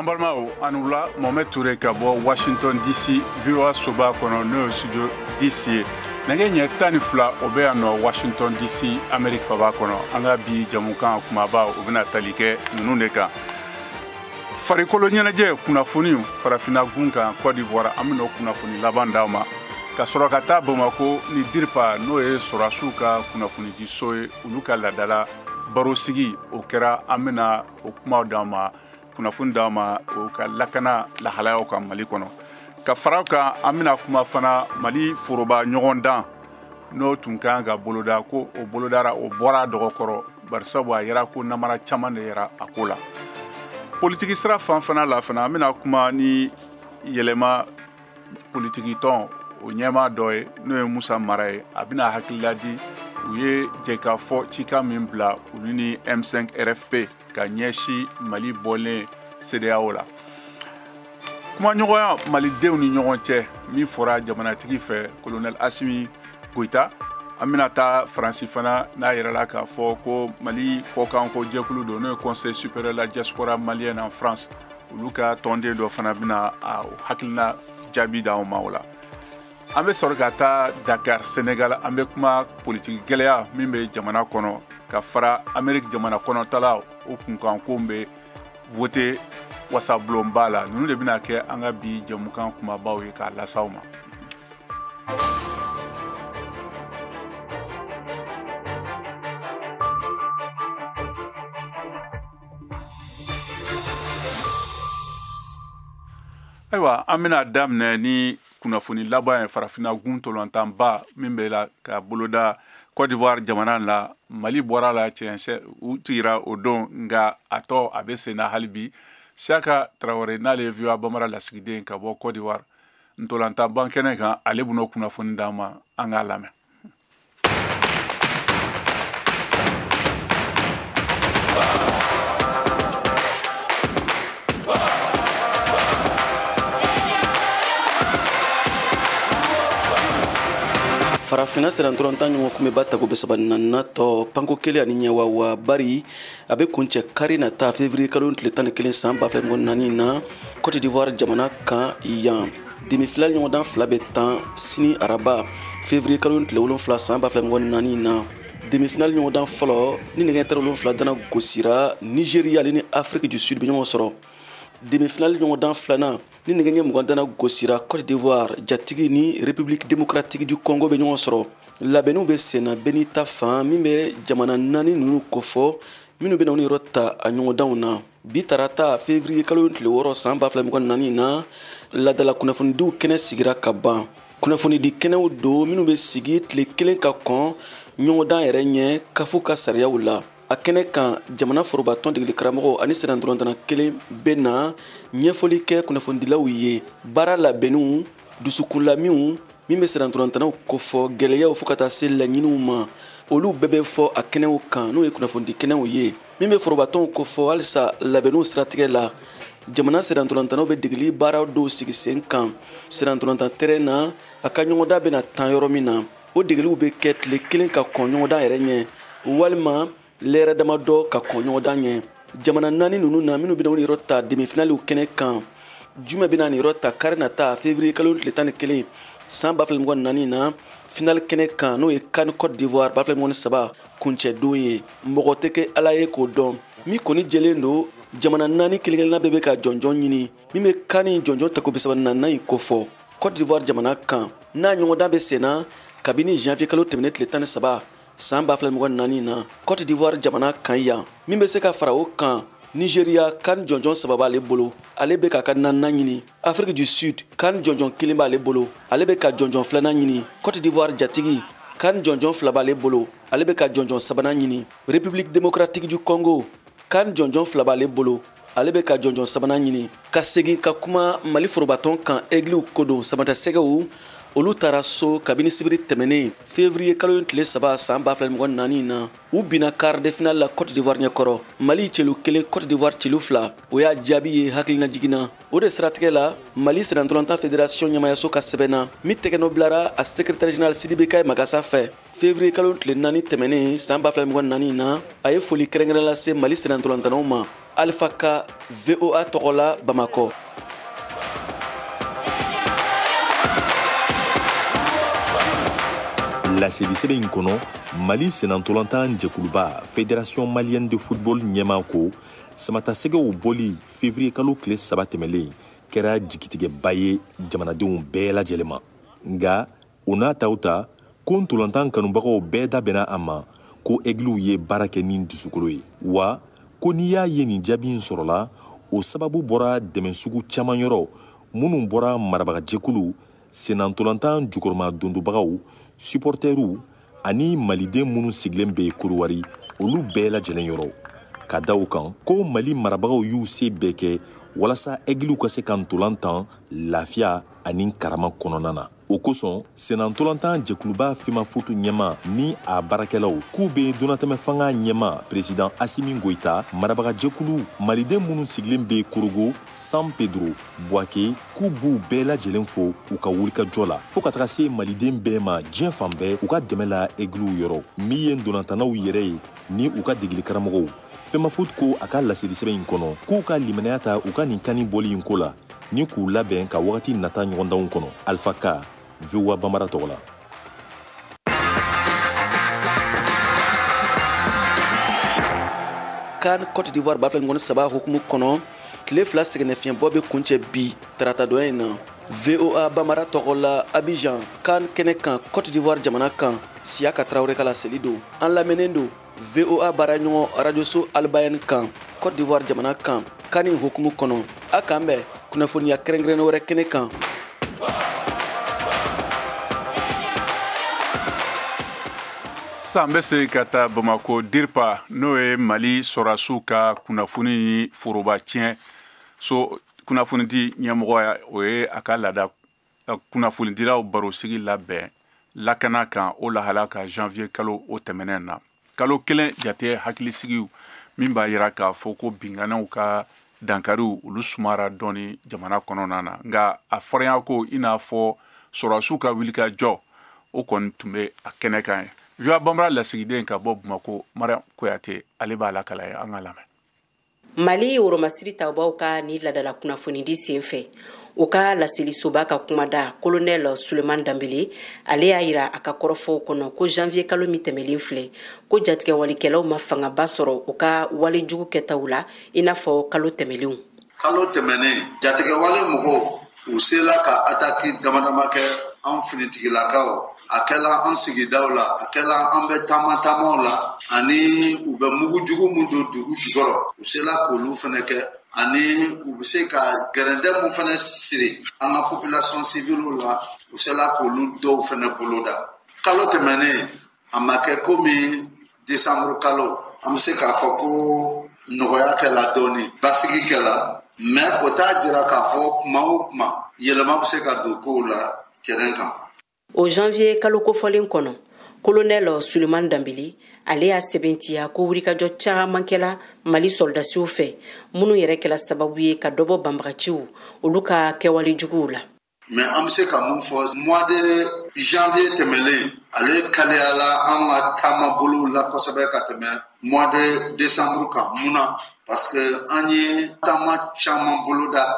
Ambalmao Anoula Mohamed Touré Kabo Washington DC VOA Soba kono no studio DC nage nye tani fla obe ano Washington DC Amerique faba kono anga bi jamukan kumaba obina talike nununeka farikolo nyenaje kunafuni farafina gunka Côte d'Ivoire amino kunafuni labandama ka sorokata Bamako ni dirpa no e sorasuka kunafuni di soe uluka ladala barosigi okera amina okuma dama kunafuni dama o ka lakana lahalaya ka Mali kono ka faraka amina kuma fana Mali foroba ɲɔgɔndan no tunkan ga boloda ko o bolodara o bɔra dɔgɔkɔrɔ barisabu a yɛra ko namara caman de yɛra a ko la politiki sira fan fana la fana amina kuma ni yɛlɛma politiki tɔn o ɲɛma dɔ ye n'o ye Musa Mara ye a bɛna hakilila di u ye jɛka fɔ cika min bila olu ni M5 RFP ka ɲɛsi Mali bɔlen CEDEAO la kuma ɲɔgɔnya malidenw ni ɲɔgɔn cɛ min fɔra jamanatigi fɛ colonel Assimi Goïta an bɛna taa Faransi fana n'a yɛrɛla k'a fɔ ko Mali kɔkan ko jɛkulu don n'o ye Conseil supérieur de la diaspora malienne en France olu ka tɔnden dɔ fana bɛna a hakilina jaabi d'anw ma o la an bɛ sɔrɔ ka taa Dakar Sénégal an bɛ kuma politiki gɛlɛya min bɛ jamana kɔnɔ ka fara Amérique jamana kɔnɔtala o kunkanko bɛ vote wasabulonba la ninnu de bɛna kɛ an ka bi jamukan kumabaw ye k'a lasaw ma ayiwa an bɛna daminɛ ni kunnafoni laban ye farafina gun tɔlɔntanba min bɛ la ka boloda Côte d'Ivoire jamana la Mali bɔra la tiɲɛ u tira o don nka a tɔ a bɛ sen na hali bi Saka Traoré n'ale ye VOA Bambara lasigiden ka bɔ Côte d'Ivoire ntɔlɔntanba kɛnɛ kan ale bɛna kunnafoni d'an ma an k'a lamɛn. Farafina serantoronta ɲɔgɔn kun bɛ ba tago bɛ saba natɔ panko kelen ani ɲɛwawa bari a bɛ kuncɛ kari nata février kalo tile 11 san 2024 na Côte d'Ivoire jamana kan yan demi-finale ɲɔgɔndan fila bɛ tan sini araba février kalo tile 7 san 2024 na demi-finale ɲɔgɔndan fɔlɔ ni nɛgɛ tara 7 dana gosira Nigeria ale ni Afrique du Sud bɛ ɲɔgɔn sɔrɔ demi-finale ɲɔgɔndan filanan ni nɛgɛ ɲɛ 20 dana gosira Côte d'Ivoire jatigi ni République démocratique du Congo bɛ ɲɔgɔn sɔrɔ labɛnniw bɛ senna bɛɛ n'i ta fan min bɛ jamana 4 ninnu kofɔ minnu bɛna u ni yɔrɔ ta a ɲɔgɔndanw na bi tarata février kalo tile 6 san 2024 na ladala kunnafonidiw kɛnɛ sigira ka ban kunnafonidi kɛnɛw don minnu bɛ sigi tile 1 ka kɔn ɲɔgɔndan yɛrɛ ɲɛ kafu ka sariyaw la a kɛnɛ kan jamana forobatɔn degeli karamɔgɔ ani sɛnɛdɔrɔntana kelen bɛ na ɲɛfɔli kɛ kunnafonidilaw ye baara labɛnniw dusukunlamiw min bɛ sɛnɛdɔrɔntanaw kofɔ gɛlɛyaw fo ka taa se laɲiniw ma olu bɛɛ bɛ fɔ a kɛnɛw kan n'o ye kunnafonidi kɛnɛw ye min bɛ forobatɔnw kofɔ halisa labɛnniw siratigɛ la jamana sɛnɛdɔrɔntanaw bɛ degeli baara dɔw sigi sen kan sɛnɛdɔrɔntan tɛrɛ na a ka ɲɔgɔndan bɛna tan yɔrɔ min na o degeliw bɛ kɛ tile 1 ka kɔn ɲɔgɔndan yɛrɛ ɲɛ walima lɛrɛ dama dɔ ka kɔn ɲɔgɔndan ɲɛ jamana 4 ninnu na minnu bɛna u ni yɔrɔ ta demi-finaliw kɛnɛ kan jumɛn bɛna ni yɔrɔ ta kari nata février kalo tile 11 san 2024 na finale kɛnɛ kan n'o ye CAN Côte d'Ivoire 2023 kuncɛ don ye mɔgɔ tɛ kɛ ala ye k'o dɔn min kɔni jɛlen don jamana 4 kelen-kelenna bɛɛ bɛ ka jɔnjɔn ɲini min bɛ CAN jɔnjɔn tako bɛ 74 in kofɔ Côte d'Ivoire jamana kan n'a ɲɔgɔndan bɛ senna kabini janvier kalo tɛmɛnen tile 13 san 2024 na Côte d'Ivoire jamana kan yan min bɛ se ka fara o kan Nigeria CAN jɔnjɔn 3 b'ale bolo ale bɛ ka ka 4nan ɲini Afrique du Sud CAN jɔnjɔn 1 b'ale bolo ale bɛ ka jɔnjɔn 2nan ɲini Côte d'Ivoire jatigi CAN jɔnjɔn 2 b'ale bolo ale bɛ ka jɔnjɔn 3nan ɲini République démocratique du Congo CAN jɔnjɔn 2 b'ale bolo ale bɛ ka jɔnjɔn 3nan ɲini ka segin ka kuma Mali forobatɔn kan aigliw ko don samatasɛgɛw olu taara so kabini sibiri tɛmɛnen février kalo tile 3 san 2024 na u bina quart de finale la Côte d'Ivoire ɲɛkɔrɔ Mali celu 1 Côte d'Ivoire celu 2 o y'a jaabi ye hakilina jiginna o de siratigɛ la Mali sɛnɛdɔrɔntan fédération ɲɛmayaso ka sɛbɛnna min tɛgɛnɔ bilara a secrétaire général Sidibé Kaye Magasa fɛ février kalo tile 4 tɛmɛnen san 2024 na a ye foli kɛrɛnkɛrɛn lase Mali sɛnɛdɔrɔntanaw ma Alpha Ka, VOA Torola, Bamako. La CDC Inkono, Mali Senantolantan Djekuluba, Fédération Malienne de Football Nyamako, Samatasege ou Boli, février Kalo Kles Sabatemele, Kera Djikitige Baye, Djamanadeon Bela Djelema. Nga, Ona Tauta, Kontolantan Kanumbago Beda Bena Ama, Ko Eglu Ye Barakenin Dusukului. Wa, Konia Yeni Djabin Sorola, O Sababu Bora Demensugu Chamanyoro, Munum Bora Marabaga Djekulu, Senantolantan Djukorma Dondubagao, supporteru ani maliden minnu sigilen bɛ Kodowari olu bɛɛ lajɛlen yɔrɔ ka da o kan ko Mali marabagaw y'u se bɛɛ kɛ walasa ɛgiliw ka se ka ntolantan lafiya ani karama kɔnɔna na o kosɔn Senantolantan jɛkuluba FEMAFOOT ɲɛma ni a baarakɛlaw k'u bɛ donatɛmɛ fanga ɲɛma président Assimi Goïta marabaga jɛkulu maliden minnu sigilen bɛ Korogo San Pedro Buake k'u b'u bɛɛ lajɛlen fo u ka wulikajɔ la fo ka taga se maliden bɛɛ ma diɲɛ fan bɛɛ u ka dɛmɛ la ɛgiliw yɔrɔ min ye donatanaw yɛrɛ ye ni u ka degeli karamɔgɔw FEMAFOOT ko a ka laseli sɛbɛn in kɔnɔ k'u ka limanaya ta u ka nin kani bɔli in ko la ni k'u labɛn ka wagati nata ɲɔgɔndanw kɔnɔ Alpha Ka VOA Bambara tɔgɔ la. CAN Côte d'Ivoire b'a filɛ nin kɔni saba hukumu kɔnɔ tile fila sɛgɛnnafiɲɛbɔ bɛ kuncɛ bi tarata dɔ in na VOA Bambara tɔgɔ la Abidjan CAN kɛnɛ kan Côte d'Ivoire jamana kan Siyaka Traoré ka laseli don an lamɛnnen don VOA baaraɲɔgɔn radioso Albayɛn kan Côte d'Ivoire jamana kan CAN hukumu kɔnɔ a kan bɛn kunnafoniya kɛrɛnkɛrɛnnen wɛrɛ kɛnɛ kan. San bɛ segin ka taa Bamako DIRPA n'o ye Mali sɔrɔdasiw ka kunnafoni ni foroba tiɲɛ so kunnafonidi ɲɛmɔgɔ o ye a ka laada kunnafonidilaw barosigi labɛn lakana kan o lahala ka janvier kalo o tɛmɛnen na kalo kelen jate hakilisigiw min b'a yira k'a fɔ ko binganaw ka dankariw olu sumara dɔɔni jamana kɔnɔna na nka a fɔrɔya ko i n'a fɔ sɔrɔdasiw ka wulikajɔ o kɔni tun bɛ a kɛnɛ kan ye. VOA Bambara lasigiden ka bɔ Bamako Mariam Koyate ale b'a lakala ye an ka lamɛn. Mali Woromasiri tawbaw ka ni ladala kunnafonidi senfɛ o ka laselisoba ka kumada colonel Suleman Dambele ale y'a yira a ka kɔrɔfɔw kɔnɔ ko janvier kalo min tɛmɛlen filɛ ko jatigɛ walikɛlaw ma fangaba sɔrɔ o ka walejugu kɛtaw la i n'a fɔ kalo tɛmɛlenw. Kalo tɛmɛnen jatigɛ wale mɔgɔw u sela ka ataki damadama kɛ an finitigilakaw a kɛla an sigidaw la a kɛla an bɛ taama-taamaw la ani u bɛ mugujugu min don dugu jukɔrɔ u sela k'olu fɛnɛ kɛ ani u bɛ se ka gɛrɛndɛ min fɛnɛ siri an ka population civile la u sela k'olu dɔw fɛnɛ boloda kalo tɛmɛnen a ma kɛ komi décembre kalo an bɛ se k'a fɔ ko nɔgɔya kɛla dɔɔni basigi kɛla mais o t'a jira k'a fɔ kuma o kuma yɛlɛma bɛ se ka don kow la terrain kan. O janvier kalo kofɔlen kɔnɔ colonel Suleman Dambele ale y'a sɛbɛntiya ko wulikajɔ caman kɛla Mali soldasiw fɛ minnu yɛrɛ kɛla sababu ye ka dɔbɔ banbagaciw olu ka kɛwale juguw la. Mais an bɛ se ka mun fɔ mois de janvier tɛmɛlen ale kaleyala an ka taama bolow la kosɛbɛ ka tɛmɛ mois de décembre kan mun na parce que an ye taama caman boloda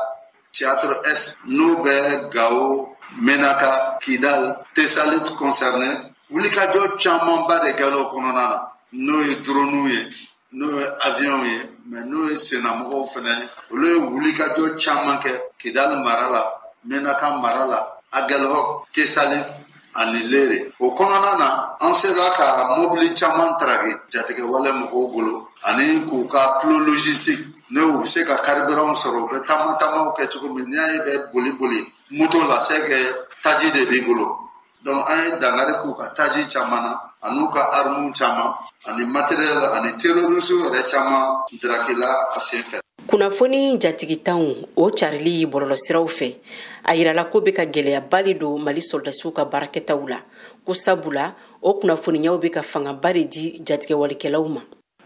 théâtre S n'o bɛ Gao Menaka, Kidal, Tessalit concerné, wulikajɔ camanba de kɛla o kɔnɔna na n'o ye drone ye n'o ye avion ye mais n'o ye sennamɔgɔw fɛnɛ olu ye wulikajɔ caman kɛ Kidal mara la Menaka mara la Aguelhok, Tessalit ani Lere o kɔnɔna na an sera ka mobili caman traquer jatigɛ wale mɔgɔw bolo ani k'u ka plan logistique n'u bɛ se ka carburant sɔrɔ u bɛ taama-taamaw kɛ cogo min n'i y'a ye bɛ boli moto la c'est que taji de b'i bolo donc an ye dangari k'u ka taji caman na an'u ka armes caman ani matériel ani terroristes yɛrɛ caman drakila a senfɛ. Kunnafoni jatigitanw o carili bɔlɔlɔsiraw fɛ a yirala ko bɛ ka gɛlɛyaba de don Mali soldasiw ka baarakɛtaw la ko sabula o kunnafoniyaw bɛ ka fangaba de di jatigɛ walikɛlaw ma.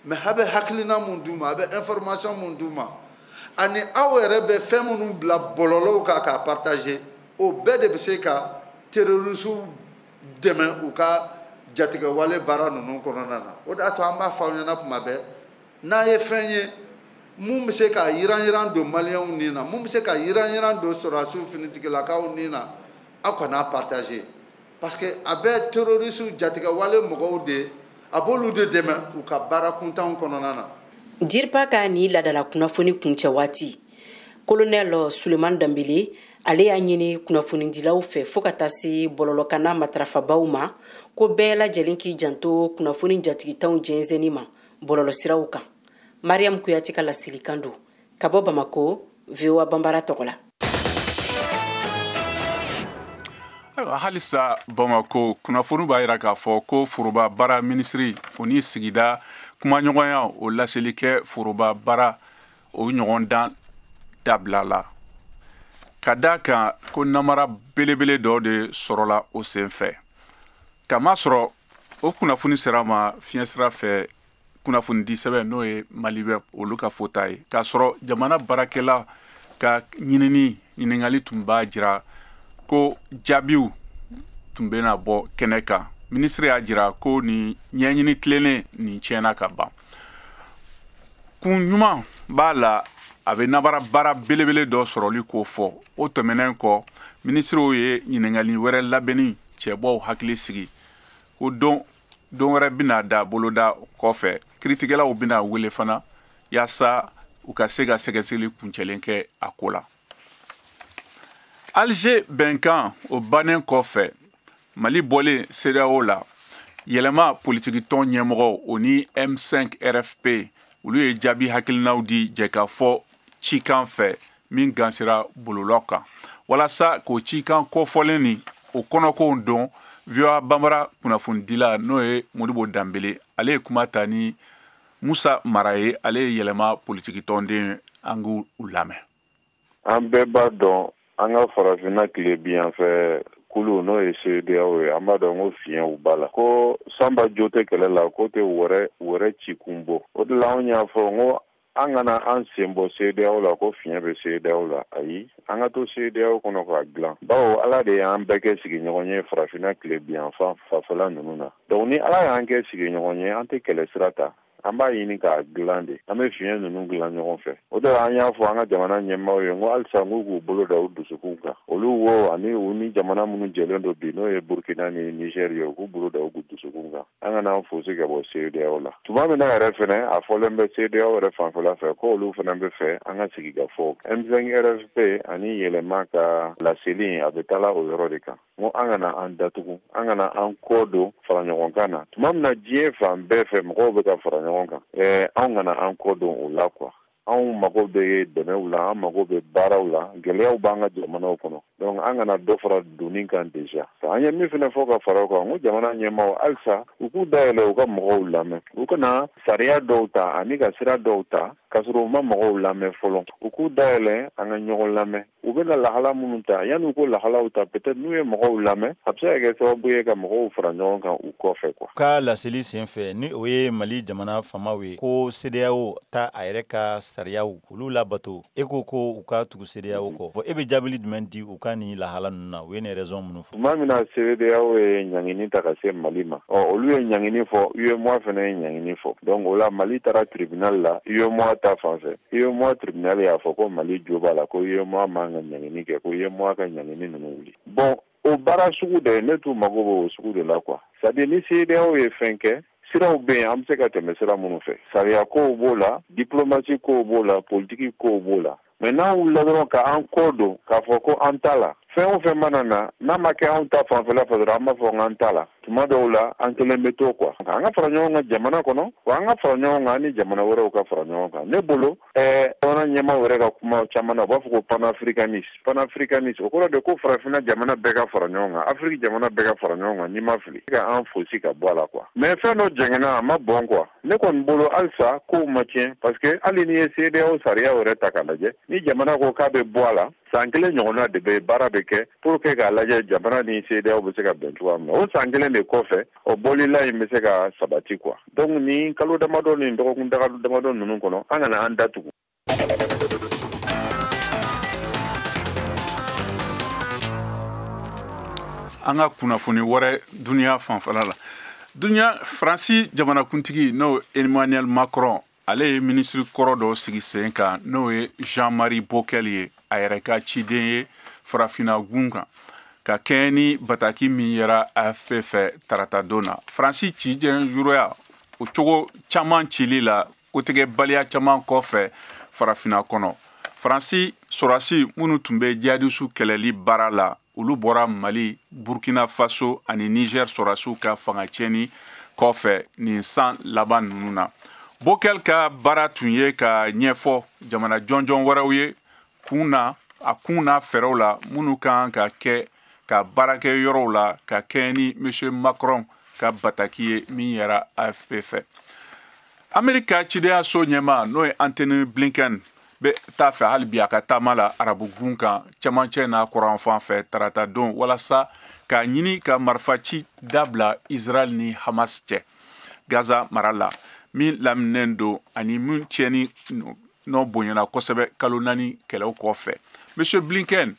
Mais a bɛ hakilina mun d'u ma a bɛ information mun d'u ma ani aw yɛrɛ bɛ fɛn minnu bila bɔlɔlɔw kan k'a partager o bɛɛ de bɛ se ka terroristes dɛmɛ u ka jatigɛ wale baara ninnu kɔnɔna na o de y'a to an b'a fɔ aw ɲɛna tuma bɛɛ n'a ye fɛn ye mun bɛ se ka yiran don maliyɛnw ni na mun bɛ se ka yiran don sɔrɔdasiw finitigilakaw ni na a kana partager parce que a bɛ terroriste jatigɛwale mɔgɔw de a b'olu de dɛmɛ u ka baara kuntanw kɔnɔna na. Dirpa ka ni ladala kunnafoni kuncɛ waati colonel Suleman Dambele ale y'a ɲini kunnafonidilaw fɛ fo ka taa se bɔlɔlɔkanna matarafabaw ma ko bɛɛ lajɛlen k'i janto kunnafoni jatigitanw jɛnsɛnni ma bɔlɔlɔsiraw kan. Mariam Kuyati ka lasilikan don ka bɔ Bamako VOA Bambara tɔgɔ la. Halisa Bamako kunnafoni b'a yira k'a fɔ ko foroba baara minisiri o ni sigida kumaɲɔgɔnya o laseli kɛ foroba baara o ɲɔgɔn dan dabila la. Ka da kan ko namara belebele dɔ de sɔrɔla o senfɛ. Kama sɔrɔ o kunnafoni sera ma fiɲɛ sira fɛ kunnafoni di sɛbɛn n'o ye Maliweb olu ka fota ye. K'a sɔrɔ jamana baarakɛla ka ɲiningali tun b'a jira ko jaabiw tun bɛna bɔ kɛnɛ kan. Minisiri y'a jira ko ni ɲɛɲini tilennen nin tiɲɛna ka ban. Kun ɲuman b'a la a bɛ nabara baara belebele dɔ sɔrɔli k'o fɔ. O tɛmɛnen kɔ minisiriw ye ɲiningali wɛrɛ labɛnni cɛbɔw hakili sigi ko don wɛrɛ bɛna da boloda kɔfɛ kiritigɛlaw bɛna wele fana yaasa u ka se ka sɛgɛsɛgɛli kuncɛlen kɛ a ko la. Alger bɛnkan o bannen kɔfɛ Mali bɔlen CEDEAO la yɛlɛma politiki tɔn ɲɛmɔgɔ o ni M5 RFP olu ye jaabi hakilinaw di jɛkafɔ cikan fɛ min gansira bololɔ kan walasa k'o cikan kɔfɔlen ni o kɔnɔkow dɔn VOA Bambara kunnafonidila n'o ye Modibo Dambele ale ye kuma ta ni Musa Mara ye ale ye yɛlɛma politiki tɔnden an k'u lamɛn. An bɛɛ b'a dɔn an ka farafinna tile bi yan fɛ kulu n'o ye CEDEAO ye an b'a dɔn ko fiɲɛw b'a la ko sanba jo tɛ kɛlɛ la ko tɛ wɛrɛ ci kun bɔ o de la anw y'a fɔ ko an kana an sen bɔ CEDEAO la ko fiɲɛ bɛ CEDEAO la ayi an ka to CEDEAO kɔnɔ k'a dilan bawo ala de y'an bɛɛ kɛ sigiɲɔgɔn ye farafinna tile bi yan fanfɛla ninnu na donc ni ala y'an kɛ sigiɲɔgɔn ye an tɛ kɛlɛ sira ta an b'a ɲini k'a dilan de an bɛ fiɲɛ ninnu dilan ɲɔgɔn fɛ o de la an y'a fɔ an ka jamana ɲɛmaaw ye ko halisa n k'u bolo da u dusukun kan olu wo ani u ni jamana minnu jɛlen don bi n'o ye Burkina ni Niger ye u k'u bolo da u dusukun kan an kana an fosi ka bɔ CEDEAO la tuma min na yɛrɛ fɛnɛ a fɔlen bɛ CEDEAO yɛrɛ fanfɛla fɛ ko olu fana bɛ fɛ an ka sigi ka fɔ M5 RFP ani yɛlɛma ka laseli a bɛ taala o yɔrɔ de kan ko an kana an datugu an kana an kɔ don fara ɲɔgɔn kan na tuma min na diɲɛ fan bɛɛ fɛ mɔgɔw bɛ ka fara ɲɔgɔn kan anw kana an kɔ don o la quoi anw mago bɛ dɛmɛw la an mago bɛ baaraw la gɛlɛyaw b'an ka jamanaw kɔnɔ donc an kana dɔ fara donni kan déjà an ye min fana fɔ ka fara o kan ko jamana ɲɛmaaw halisa u k'u dayɛlɛ u ka mɔgɔw lamɛn u kana sariya dɔw ta ani ka sira dɔw ta k'a sɔrɔ u ma mɔgɔw lamɛn fɔlɔ u k'u dayɛlɛ an ka ɲɔgɔn lamɛn u bɛna lahala minnu ta yanni u ko lahalaw ta peut-être n'u ye mɔgɔw lamɛn a bɛ se ka kɛ sababu ye ka mɔgɔw fara ɲɔgɔn kan u kɔfɛ quoi. Ka laseli senfɛ ni o ye Mali jamana faamaw ye ko CEDEAO ta a yɛrɛ ka sariyaw olu labato e ko u ka tugu CEDEAO kɔ e bɛ jaabili jumɛn di u ka ni lahala ninnu na u ye ni raison minnu fɔ. Tuma min na CEDEAO ye ɲangini ta ka se Mali ma olu ye ɲangini fɔ UEMOA fana ye ɲangini fɔ donc o la Mali taara tribunal la UEMOA ta fan fɛ UEMOA tribunal y'a fɔ ko Mali jo b'a la ko UEMOA man ka ɲangini kɛ ko UEMOA ka ɲangini ninnu wuli bon o baara sugu de ne t'u mago b'o sugu de la quoi c'est-à-dire ni CEDEAO ye fɛn kɛ siraw bɛ yen an bɛ se ka tɛmɛ sira minnu fɛ sariya kow b'o la diplomasi kow b'o la politiki kow b'o la mais n'an wulila dɔrɔn k'an kɔ don k'a fɔ ko an t'a la fɛn o fɛn mana na n'a ma kɛ anw ta fanfɛla fɛ dɔrɔn an b'a fɔ k'an t'a la tuma dɔw la an kelen bɛ to quoi an ka fara ɲɔgɔn kan jamana kɔnɔ wa an ka fara ɲɔgɔn kan ani jamana wɛrɛw ka fara ɲɔgɔn kan ne bolo jamana ɲɛmaaw yɛrɛ ka kuma caman na u b'a fɔ ko panafricanisme o kɔrɔ de ko farafinna jamana bɛɛ ka fara ɲɔgɔn kan Afrique jamana bɛɛ ka fara ɲɔgɔn kan n'i ma fili ka an fosi ka bɔ a la quoi mais fɛn dɔ jɛngɛnna a ma bɔn quoi ne kɔni bolo halisa kow ma tiɲɛ parce que hali n'i ye CEDEAO sariya yɛrɛ ta k'a lajɛ ni jamana ko k'a bɛ bɔ a la san kelen ɲɔgɔnna de bɛ baara bɛ kɛ pour que k'a lajɛ jamana ni CEDEAO bɛ se ka bɛn cogoya min na o san kelen de kɔfɛ o bɔlila in bɛ se ka sabati quoi donc ni kalo damadɔ ni dɔgɔkun damadɔ ninnu kɔnɔ an kana an datugu. An ka kunnafoni wɛrɛ duniya fanfɛla la duniya Faransi jamanakuntigi n'o Emmanuel Macron ale ye ministre kɔrɔ dɔ sigi sen kan n'o ye Jean-Marie Bockel ye a yɛrɛ ka ciden ye farafina gun kan ka kɛɲɛ ni bataki min yɛra AFP fɛ tarata don na. Faransi ci jɛnjuroya o cogo caman cili la kotigɛbaliya caman kɔfɛ farafina kɔnɔ. Faransi sɔrɔdasi minnu tun bɛ jihadisu kɛlɛli baara la olu bɔra Mali, Burkina Faso ani Niger sɔrɔdasiw ka fangacɛni kɔfɛ nin san laban ninnu na. Bockel ka baara tun ye ka ɲɛfɔ jamana jɔnjɔn wɛrɛw ye a kun na fɛɛrɛw la minnu kan ka kɛ ka baarakɛ yɔrɔw la ka kɛɲɛ ni M. Macron ka bataki ye min yɛra AFP fɛ. Amerika cidenya so ɲɛma n'o ye Anthony Blinken bɛ taa fɛ hali bi a ka taama la arabu gun kan cɛmancɛ n'a kɔrɔnfan fɛ tarata don walasa ka ɲini ka marifaci dabila Israel ni Hamas cɛ Gaza mara la min laminen don ani min tiɲɛni n'o bonyana kosɛbɛ kalo 4 kɛlɛw kɔfɛ. M. Blinken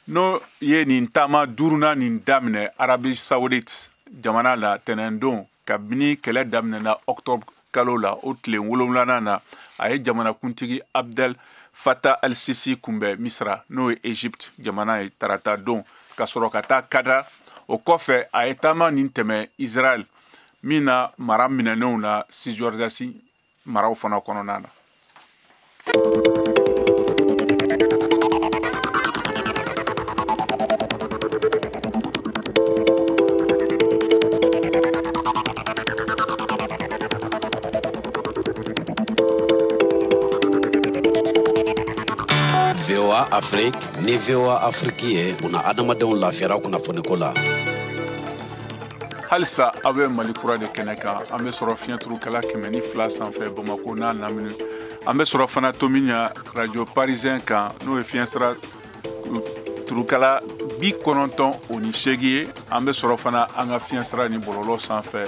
n'o ye nin taama duruna nin daminɛ Arabi Saoudite jamana la tɛnɛn don kabini kɛlɛ daminɛna octobre kalo la o tile 7 na a ye jamanakuntigi Abdel Fattah al-Sisi kunbɛ Misra n'o ye Egypte jamana ye tarata don ka sɔrɔ ka taa Kadar. O kɔfɛ a ye taama nin tɛmɛ Israel min na mara minɛnenw na Cisjordanie maraw fana kɔnɔna na. VOA Afrique ni VOA Afrique ye una adamadenw lafiyara kunnafoniko la. Halisa a bɛ Mali kura de kɛnɛ kan an bɛ sɔrɔ fiɲɛturukala 102 sanfɛ Bamako n'a lamini an bɛ sɔrɔ fana Tomiɲa radio parisien kan n'o ye fiɲɛsira turukala 98.8 ye an bɛ sɔrɔ fana an ka fiɲɛsira ni bɔlɔlɔ sanfɛ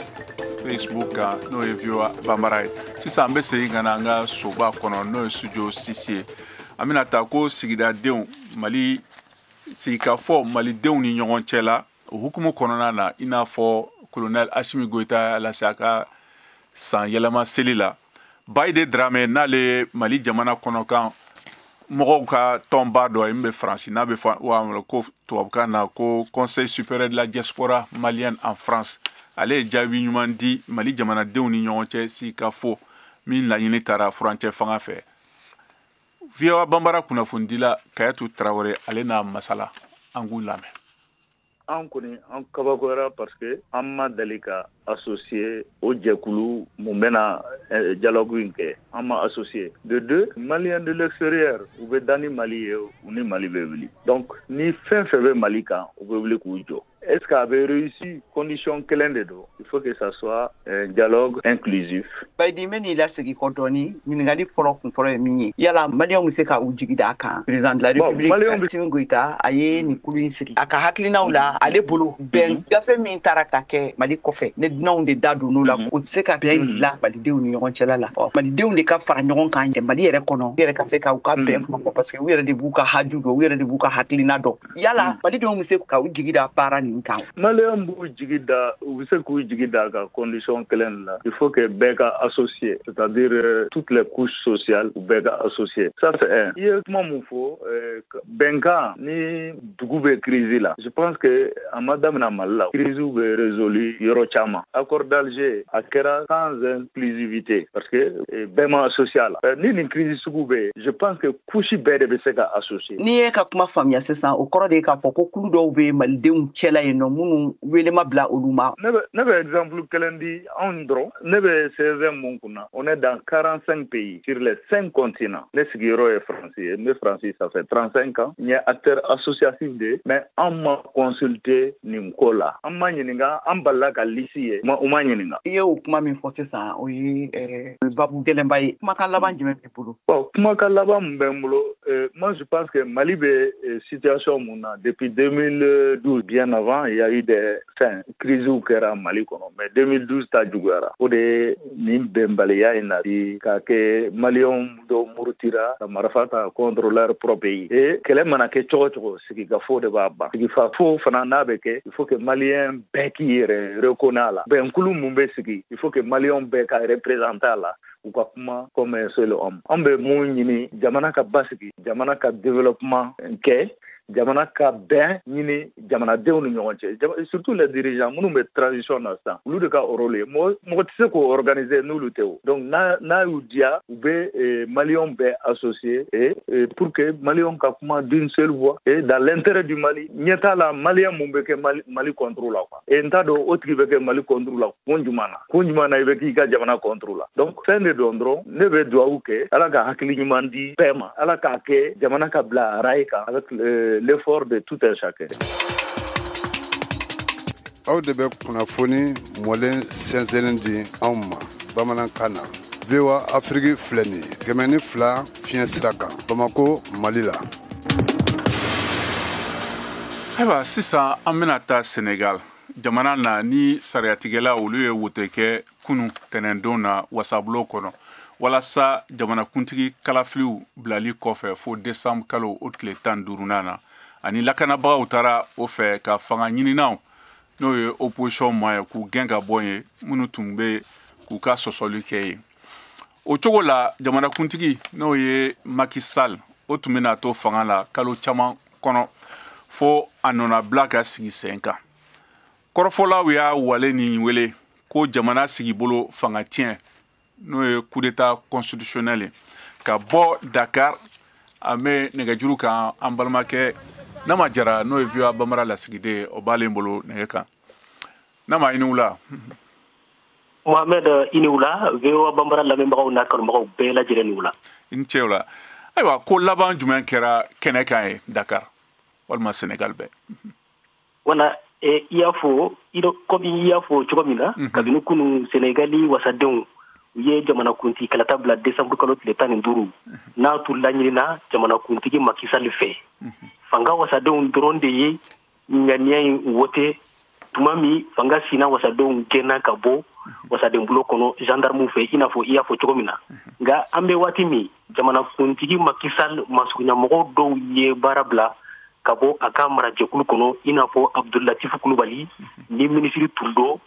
Facebook kan n'o ye VOA Bambara ye. Sisan an bɛ segin ka na an ka soba kɔnɔ n'o ye studio 6 ye. An bɛna taa ko sigidadenw Mali sigikafɔ Malidenw ni ɲɔgɔn cɛ la o hukumu kɔnɔna na i n'a fɔ colonel Assimi Goïta lase a ka san yɛlɛma seli la. Bayide Dramé n'ale Mali jamana kɔnɔ kan mɔgɔw ka tɔnba dɔ ye min bɛ Faransi n'a bɛ fɔ ko tubabukan na ko Conseil supérieur de la diaspora malienne en France. Ale ye jaabi ɲuman di Mali jamanadenw ni ɲɔgɔn cɛ sigikafɔ min laɲini taara furancɛ fanga fɛ. VOA Bambara kunnafondila Kayatu Traoré ale n'a masala an k'u lamɛn. An kɔni an kabakoyara parce que an ma deli ka associé au jɛkulu mun bɛna dialogue in kɛ an ma associé. De deux, Maliens de l'extérieur u bɛ da ni Mali ye u ni Mali bɛ wuli. Donc ni fɛn fɛn bɛ Mali kan u bɛ wuli k'u jɔ. Est-ce qu'a avait réussi condition kelen de don? Il faut que ça soit un dialogue inclusif. Bayidi mɛ n'i lasegi kɔ dɔɔni ɲininkali fɔlɔ kun fɔlɔ ye min ye yala Maliens bɛ se ka u jigi d'a kan président de la République Assimi Goïta a ye nin kulu in sigi a ka hakilinaw la ale bolo bɛn gafe min taara ka kɛ Mali kɔfɛ ne dunanw de da donn'o la o tɛ se ka bɛn dilan Malidenw ni ɲɔgɔn cɛla la Malidenw de ka fara ɲɔgɔn kan Mali yɛrɛ kɔnɔ u yɛrɛ ka se ka u ka bɛn kuma parce que u yɛrɛ de b'u ka haju dɔn u yɛrɛ de b'u ka hakilina dɔn yala Malidenw bɛ se ka u jigi da baara nin kan. Maliens b'u jigi da u bɛ se k'u jigi da ka condition kelen la il faut que bɛɛ ka associer c'est-à-dire toutes les couches sociales u bɛɛ ka associer ça c'est un. I ye kuma mun fɔ bɛnkan ni dugu bɛ crise la je pense que a ma daminɛ Mali la crise bɛ résolu yɔrɔ caman. Accord d'Alger a kɛra sans inclusivité parce que bɛɛ ma associé a la ni nin crise sugu bɛ je pense que couche bɛɛ de bɛ se ka associer. N'i ye ka kuma faamuya sisan o kɔrɔ de ye k'a fɔ ko kulu dɔw bɛ Malidenw cɛla yen nɔ minnu welema bila olu ma. Ne bɛ exemple kelen di anw dɔrɔn ne bɛ CSM mun kunna on est dans 45 pays sur les 5 continents. Ne sigiyɔrɔ ye France ye n bɛ France ça fait 35 ans n ye acteur associatif de mais an ma consulter nin ko la an ma ɲininka an balila ka liste ye u ma ɲininka. I ye o kuma min fɔ sisan o ye babu gɛlɛnba ye kumakan laban jumɛn b'i bolo? Bon kumakan laban mun bɛ n bolo moi je pense que Mali bɛ situation mun na depuis 2012 bien avant il y a eu des crises kɛra Mali kɔnɔ mais 2012 ta juguyara o de nin bɛnbaliya in na ka kɛ Maliens dɔw murutira ka marifa ta contre leur propre pays et kɛlɛ mana kɛ cogo cogo sigikafɔ de b'a ban sigikafɔ fana n'a bɛ kɛ il faut que Maliens bɛɛ k'i yɛrɛ reconnaître a la bɛnkulu mun bɛ sigi il faut que Maliens bɛɛ ka représenter a la u ka kuma comme un seul homme. An bɛ mun ɲini jamana ka basigi, jamana ka développement kɛ, jamana ka bɛn ɲini jamanadenw ni ɲɔgɔn cɛ, surtout les dirigeants minnu bɛ transition na sisan olu de ka rôle ye mɔgɔ tɛ se k'o organiser n'olu tɛ o. Donc n'a y'u diya u bɛ maliyɛnw bɛɛ associer pour que maliyɛnw ka kuma d'une seule voix et dans l'intérêt du Mali. Ɲɛ t'a la maliyɛn mun bɛ kɛ Mali contre la quoi. Et n t'a dɔn o tigi bɛ kɛ Mali contre la kun jumɛn na i bɛ k'i ka jamana contre la. Donc fɛn de don dɔrɔn ne bɛ dugawu kɛ Ala ka hakili ɲuman di bɛɛ ma, Ala k'a kɛ jamana ka bila rail kan avec l'effort de tout un chacun. Aw de bɛ kunnafoni mɔlen sɛnsɛnnen di anw ma bamanankan na. VOA Afrique filɛ nin ye 102 fiɲɛ sira kan Bamako, Mali la. Ayiwa sisan an bɛna taa Senegal. Jamana na ni sariyatigɛla olu ye wote kɛ kunu tɛnɛndon na wasabulo kɔnɔ walasa jamanakuntigi kalafiliw bilali kɔfɛ fo décembre kalo o tile 15nan na ani lakanabagaw taara o fɛ ka fanga ɲininaw n'o ye opposition ma ye k'u gɛn ka bɔ ye minnu tun bɛ k'u ka sɔsɔli kɛ ye. O cogo la jamanakuntigi n'o ye Macky Sall o tun bɛna to fanga la kalo caman kɔnɔ fo a nɔna bila ka sigi sen kan. Kɔrɔfɔlaw y'a wale ni wele ko jamana sigi bolo fanga tiɲɛ n'o ye coup d'état constitutionnel ye ka bɔ Dakar a bɛ nɛgɛjuru kan an balimakɛ Nama Jara n'o ye VOA Bambara lasigiden o b'ale bolo nɛgɛ kan. Nama i ni wula. Mohamed i ni wula VOA Bambara lamɛnbagaw n'a kanubagaw bɛɛ lajɛlen ni wula. I ni ce o la. Ayiwa ko laban jumɛn kɛra kɛnɛ kan ye Dakar walima Senegal bɛɛ. Wala i y'a fɔ komi i y'a fɔ cogo min na kabini kunu Senegali wasadenw u ye jamanakuntigi kalata bila décembre kalo tile 15 n'a tun laɲinina jamanakuntigi Macky Sall fɛ. Fanga wasadenw dɔrɔn de ye ŋaniya in wote tuma min fanga sina wasadenw gɛnna ka bɔ wasaden bulo kɔnɔ gendarmew fɛ i n'a fɔ i y'a fɔ cogo min na. Nka an bɛ waati min jamanakuntigi Macky Sall masurunyamɔgɔw dɔw ye baara bila ka bɔ a ka marajɛkulu kɔnɔ i n'a fɔ Abdoulatif Kulubali ni ministre tun don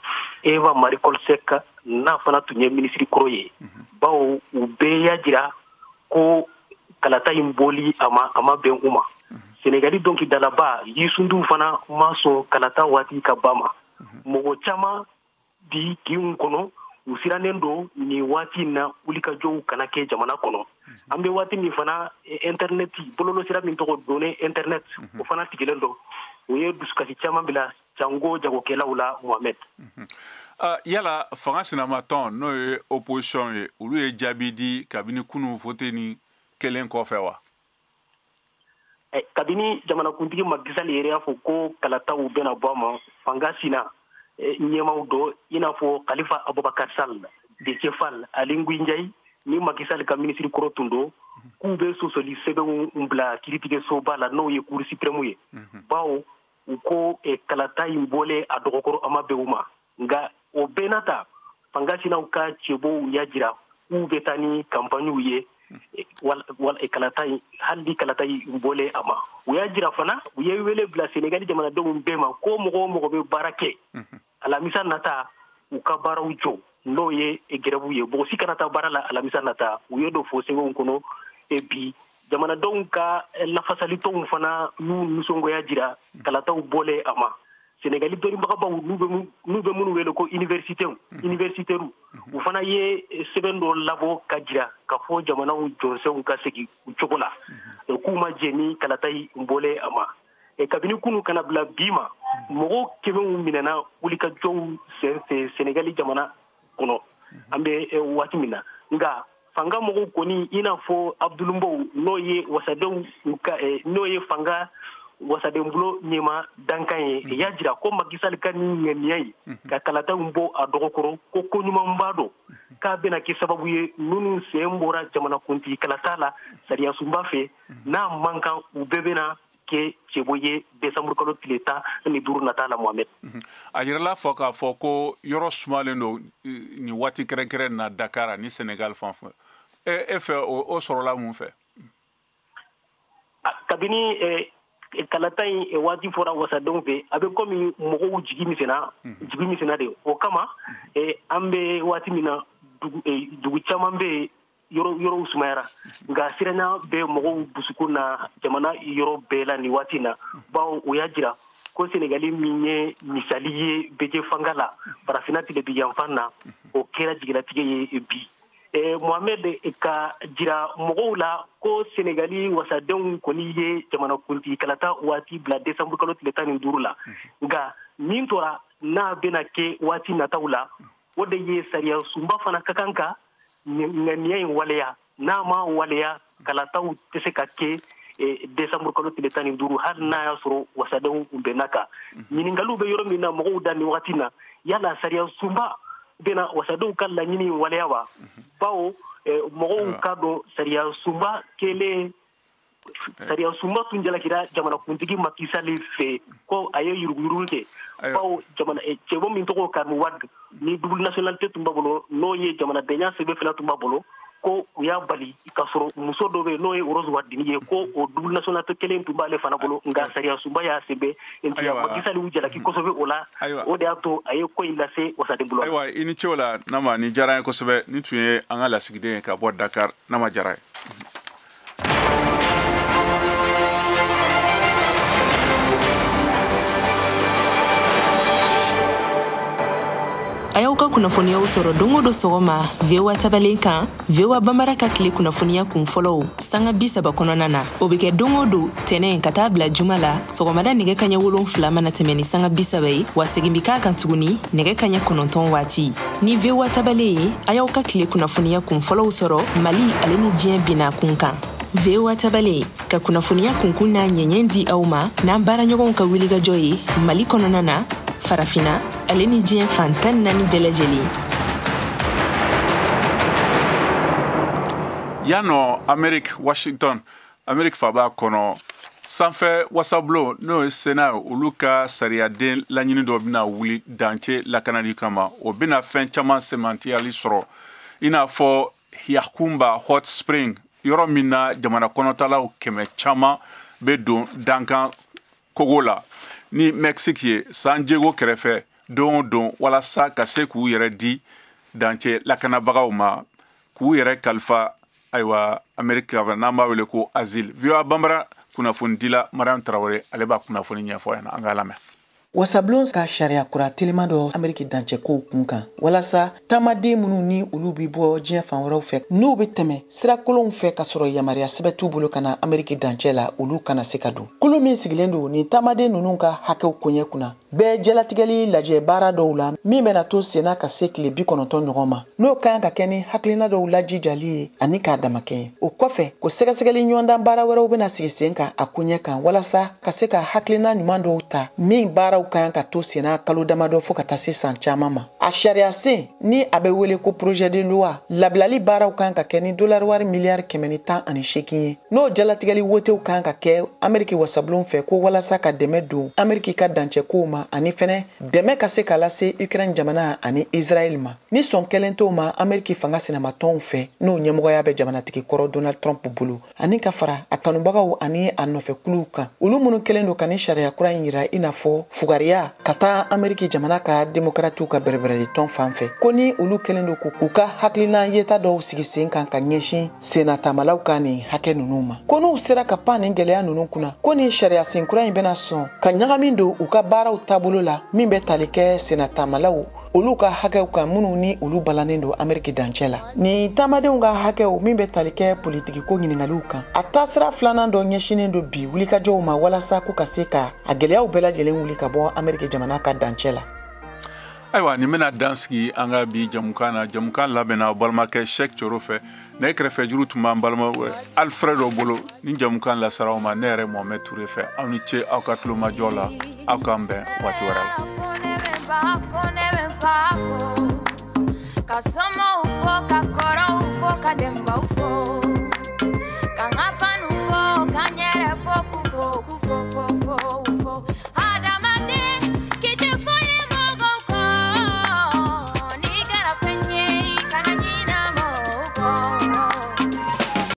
Eva Marie Coll Seck n'a fana tun ye ministre kɔrɔ ye. Bawo u bɛɛ y'a jira ko kalata in bɔli a ma bɛn u ma. Senegali dɔnkilidalaba Yisundu fana ma sɔn kalata waati ka ba ma. Mɔgɔ caman bi kinw kɔnɔ u sirannen don nin waati in na wulikajɔw kana kɛ jamana kɔnɔ. An bɛ waati min fana internet bɔlɔlɔsira min tɔgɔ donnen internet o fana tigilen don. O ye dusukasi caman bila jango jagokɛlaw la Mohamed. Yala fanga sinamatɔn n'o ye opposition ye olu ye jaabi di kabini kunu vote ni kelen kɔfɛ wa? Kabini jamanakuntigi Macky Sall yɛrɛ y'a fɔ ko kalataw bɛna bɔ a ma fanga sina ɲɛmaw dɔ i n'a fɔ Khalifa Abubakar Sall, Déthié Fall, Aly Ngouille Ndiaye ni Macky Sall ka ministre kɔrɔ tun don k'u bɛ sɔsɔli sɛbɛnw bila kiiritigɛsoba la n'o ye Cour suprême ye. Bawo u ko kalata in bɔlen a dɔgɔkɔrɔ a ma bɛn u ma. Nka o bɛɛ n'a ta fanga sinaw ka cɛbɔw y'a jira k'u bɛ taa ni campagnew ye kalata in hali kalata in bɔlen a ma. U y'a jira fana u ye wele bila Senegali jamanadenw bɛɛ ma ko mɔgɔ o mɔgɔ bɛ baara kɛ alamisa nata u ka baaraw jɔ n'o ye grève ye. Mɔgɔ si kana taa baara la alamisa nata u ye dɔ fɔ sɛbɛnw kɔnɔ bi jamanadenw ka lafasalitɔnw fana y'u nisɔngoya jira kalataw bɔlen a ma. Senegali dɔnnibagabaw n'u bɛ minnu wele ko universitaires u fana ye sɛbɛn dɔ labɔ ka jira ka fɔ jamanaw jɔnsɛnw ka segin u cogo la k'u ma jɛ ni kalata in bɔlen a ma. Kabini kunu kana bila bi ma mɔgɔw kɛmɛw minɛna wulikajɔw senfɛ Senegali jamana kɔnɔ an bɛ waati min na. Nka fanga mɔgɔw kɔni i n'a fɔ Abdoul Mbow n'o ye wasadenw n'o ye fanga wasaden bulo ɲɛma dankan ye y'a jira ko Macky Sall ka ni ŋaniya ye ka kalata in bɔ a dɔgɔkɔrɔ ko koɲuman b'a dɔn k'a bɛna kɛ sababu ye minnu sen bɔra jamanakuntigi kalata la sariyasunba fɛ n'a man kan u bɛɛ bɛna kɛ cɛbɔ ye décembre kalo tile 15 nata la Mohamed. A yɛrɛla fɔ k'a fɔ ko yɔrɔ sumalen don ni waati kɛrɛnkɛrɛn na Dakar ni Senegal fan fɛ. E fɛ o sɔrɔla mun fɛ? Kabini kalata in waati fɔra wasadenw fɛ a bɛ komi mɔgɔw jigi misɛnna de o kama an bɛ waati min na dugu caman bɛ yɔrɔw sumayara nka siranya bɛ mɔgɔw dusukun na jamana yɔrɔ bɛɛ la nin waati na bawo o y'a jira ko Senegali min ye misali ye bɛɛ fanga la farafinna tigɛ bi yanfan na o kɛra jigilatigɛ ye bi Mohamed ka jira mɔgɔw la ko Senegali wasadenw kɔni ye jamanakuntigi kalata waati bila décembre kalo tile 15 la nka min tora n'a bɛna kɛ waati nataw la o de ye sariya sunba fana ka kan ka ŋaniya in waleya n'a ma waleya kalataw tɛ se ka kɛ décembre kalo tile 15 hali n'a y'a sɔrɔ wasadenw bɛnna kan ɲininkaliw bɛ yɔrɔ min na mɔgɔw da nin wagati na yala sariya sunba bena wasadenw ka laɲini waleya wa bawo mɔgɔw ka dɔn sariya sunba kelen sariya sunba tun jalakira jamanakuntigi Macky Sall fɛ ko a ye yuruguyurugu kɛ bawo cɛbɔ min tɔgɔ Karim Wade ni double nationalité tun b'a bolo n'o ye jamanadenya sɛbɛn fila tun b'a bolo ko u y'a bali ka sɔrɔ muso dɔ bɛ n'o ye Rose Wardini ye ko o double nationalité kelen tun b'ale fana bolo nka sariya sunba y'a sɛbɛn nti Macky Sall y'u jalaki kosɛbɛ o la o de y'a to a ye ko in lase wasaden bolo ayiwa i ni ce o la Nama ni diyara n ye kosɛbɛ ni tun ye an ka lasigiden ye ka bɔ Dakar Nama diyara ye a y'aw ka kunnafoniyaw sɔrɔ don o don sɔgɔma VOA tabalen kan VOA Bambara ka tile kunnafoniya kun fɔlɔw sanga 30 kɔnɔna na o bɛ kɛ don o don tɛnɛn ka taa bila juma la sɔgɔmada nɛgɛ kaɲɛ 7 mana tɛmɛ ni sanga 30 ye wa segin bi k'a kan tuguni nɛgɛ kaɲɛ 9 waati ni VOA tabalen ye a y'aw ka tile kunnafoniya kun fɔlɔw sɔrɔ Mali ale ni diɲɛ bina kun kan VOA tabalen ka kunnafoniya kunkun n'a ɲɛɲɛ di aw ma n'an baaraɲɔgɔnw ka wulikajɔ ye Mali kɔnɔna na farafina ale ni diɲɛ fan 14 bɛɛ lajɛlen yano Washington Amerique faba kɔnɔ sanfɛ wasablo n'o ye Sénat olu ka sariyaden laɲini dɔ bɛna wuli dancɛ lakanali kama o bɛna fɛn caman semantiyali sɔrɔ i n'a fɔ Yakumba Hot Spring yɔrɔ min na jamana kɔnɔtalaw 100 caman bɛ don dankan kogo la ni Mexique ye San Diego kɛrɛfɛ don walasa ka se k'u yɛrɛ di dancɛ lakanabagaw ma k'u yɛrɛ kalifa ayiwa Amerique n'an b'a wele ko asile VOA Bambara kunnafoni dila Mariam Traoré ale b'a kunnafoni ɲɛfɔ yan an ka lamɛn wasablon ka sariya kura telima dɔ Ameriki dancɛkow kun kan walasa taamaden minnu ni olu bi bɔ diɲɛ fan wɛrɛw fɛ n'u bɛ tɛmɛ sira kolonw fɛ ka sɔrɔ yamariya sɛbɛn t'u bolo ka na Ameriki dancɛ la olu kana se ka don kolo min sigilen don ni taamaden ninnu ka hakɛw koɲɛ kunna bɛɛ jɛlatigɛli lajɛ baara dɔw la min bɛna to senna ka se tile 90 ɲɔgɔn ma n'o kan ka kɛ ni hakilina dɔw lajijali ye ani k'a damakɛ ye o kɔfɛ ko sɛgɛsɛgɛli ɲɔgɔndan baara wɛrɛw bɛna sigi sen kan a koɲɛ kan walasa ka se ka hakilina ɲuman dɔw ta min baaraw kan ka to senna kalo damadɔ fo ka taa se san caman ma a sariya sen ni a bɛ wele ko projet de loi labilali baaraw kan ka kɛ ni dollar wari miliyari 118 ye n'o jalatigɛli wotew kan ka kɛ Ameriki wasablon fɛ ko walasa ka dɛmɛ don Ameriki ka dancɛkow ma ani fɛnɛ dɛmɛ ka se ka lase Ukraine jamana ani Israel ma ni sɔn kelen t'o ma Ameriki fanga sinamatɔnw fɛ n'o ɲɛmɔgɔya bɛ jamanatigi kɔrɔ Donald Trump bolo ani ka fara a kanubagaw ani a nɔfɛkuluw kan olu minnu kelen don ka ni sariya kura in yira i n'a fɔ fugariya ka taa Ameriki jamana ka demokratiw ka bɛrɛbɛrɛli tɔn fan fɛ ko ni olu kelen don k'u ka hakilina yeta dɔw sigi sen kan ka ɲɛsin senatamalaw ka nin hakɛ ninnu ma ko n'u sera ka pan nin gɛlɛya ninnu kunna ko ni sariya sen kura in bɛna sɔn ka ɲagamin don u ka baaraw taabolo la min bɛ tali kɛ senatamalaw olu ka hakɛw kan minnu ni olu balanen don Ameriki dancɛ la ni taamadenw ka hakɛw min bɛ tali kɛ politiki ko ɲininkaliw kan a taasira filanan dɔ ɲɛsinen don bi wulikajɔw ma walasa ko ka se ka a gɛlɛyaw bɛɛ lajɛlen wuli ka bɔ Ameriki jamana ka dancɛ la ayiwa nin bɛna dan sigi an ka bi jamukan na jamukan labɛnna balimakɛ Sheikh Coro fɛ ne kɛrɛfɛ juru tun b'an balima Alfredo bolo ni jamukan lasaraw ma ne yɛrɛ Mohamed Touré fɛ aw ni ce aw ka tulomajɔ la aw k'an bɛn waati wɛrɛ la